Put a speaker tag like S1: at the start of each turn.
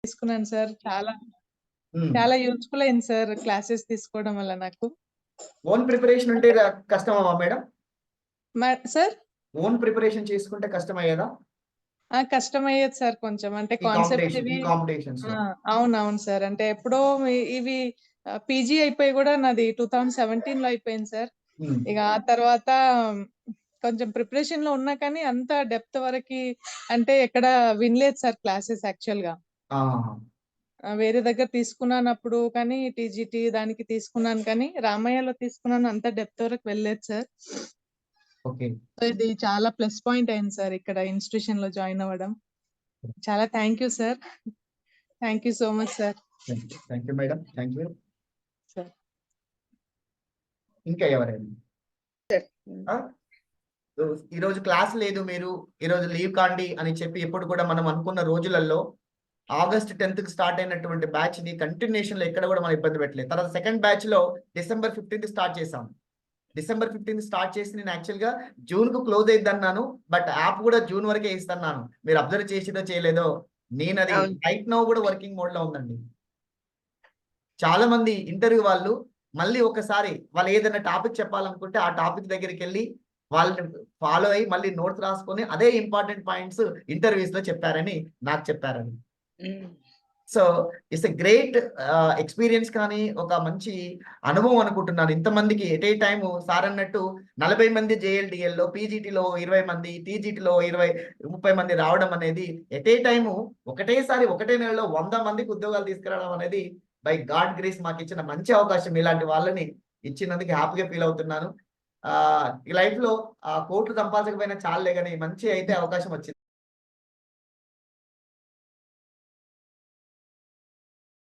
S1: తీసుకున్నాను సార్.
S2: హ్మ్.
S1: చాలా యూజ్‌ఫుల్ అయింది సార్ క్లాసెస్ తీసుకోవడం వల్ల నాకు.
S2: ఓన్ ప్రిపరేషన్ ఉంటే కష్టమా మేడం?
S1: సార్?
S2: ఓన్ ప్రిపరేషన్ చేసుకుంటే కష్టమయ్యేదా?
S1: కష్టమయ్యేది సార్ కొంచెం. అంటే
S2: ఈ
S1: కాన్సెప్ట్స్
S2: కాంపిటీషన్ ఈ
S1: ఇవి
S2: కాంపిటీషన్స్‌లో.
S1: అవునవును సార్. అంటే ఎప్పుడో ఇవి పీజీ అయిపోయి గూడా నాది 2017లో అయిపోయింది సార్.
S2: హ్మ్.
S1: ఇక ఆ తర్వాత కొంచెం ప్రిపరేషన్‌లో ఉన్నా కానీ అంత డెప్త్ వరకి అంటే ఎక్కడ వినలేదు సార్ క్లాసెస్ యాక్చువల్‌గా.
S2: ఆహాహా!
S1: వేరే దగ్గర తీసుకున్నానప్పుడు కానీ టీజీటీ దానికి తీసుకున్నాను కానీ రామయ్యలో తీసుకున్నాను. అంత డెప్త్ వరకు వెళ్ళలేదు సార్.
S2: ఓకే.
S1: సో, ఇది చాలా ప్లస్ పాయింట్ అయింది సార్ ఇక్కడ ఇన్‌స్టిట్యూషన్‌లో జాయిన్ అవ్వడం. చాలా thank you sir. Thank you so much sir.
S2: Thank you madam. Thank you.
S1: Sir.
S2: ఇంకా ఎవరైనా?
S1: సార్.
S2: ఆ! ఈరోజు క్లాస్ లేదు మీరు ఈరోజు లీవ్ కాండి అని చెప్పి ఎప్పుడు కూడా మనం అనుకున్న రోజులలో ఆగస్ట్ 10కి స్టార్ట్ అయినటువంటి బ్యాచ్‌ని కంటిన్యూషన్‌లో ఎక్కడ కూడా మనం ఇబ్బంది పెట్టలేదు. తర్వాత సెకండ్ బ్యాచ్‌లో డిసెంబర్ 15థ్ స్టార్ట్ చేశాం. డిసెంబర్ 15థ్ స్టార్ట్ చేసి నేను యాక్చువల్‌గా జూన్‌కు క్లోజ్ అయిద్దన్నాను. బట్ యాప్ కూడా జూన్ వరకే ఇస్తన్నాను. మీరు అబ్జర్వ్ చేసిదో చేయలేదో నేనది రైట్ నౌ కూడా వర్కింగ్ మోడ్‌లో ఉందండి. చాలా మంది ఇంటర్వ్యూ వాళ్ళు మళ్ళీ ఒకసారి వాళ్ళు ఏదైనా టాపిక్ చెప్పాలనుకుంటే ఆ టాపిక్ దగ్గరికెళ్ళి వాళ్ళని ఫాలో అయ్యి మళ్ళీ నోట్స్ రాసుకొని అదే ఇంపార్టెంట్ పాయింట్స్ ఇంటర్వ్యూస్‌లో చెప్పారని నాకు చెప్పారండి. So, it's a great experience కానీ ఒక మంచి అనుభవం అనుకుంటున్నాను. ఇంతమందికి ఎట్ ఏ టైము సార్ అన్నట్టు 40 మంది జేఎల్‌డీఎల్‌లో, పీజీటీలో 20 మంది, టీజీటీలో 30 మంది రావడం అనేది ఎట్ ఏ టైము ఒకటేసారి ఒకటే నెలలో 100 మందికి ఉద్యోగాలు తీసుకురావడం అనేది బై గాడ్ గ్రేస్ మాకిచ్చిన మంచి అవకాశం. ఇలాంటి వాళ్ళని ఇచ్చినందుకు హ్యాపీగా ఫీల్ అవుతున్నాను. ఈ లైఫ్‌లో కోట్లు సంపాదించకపోయినా చాలులే గాని మంచి అయితే అవకాశం వచ్చింది.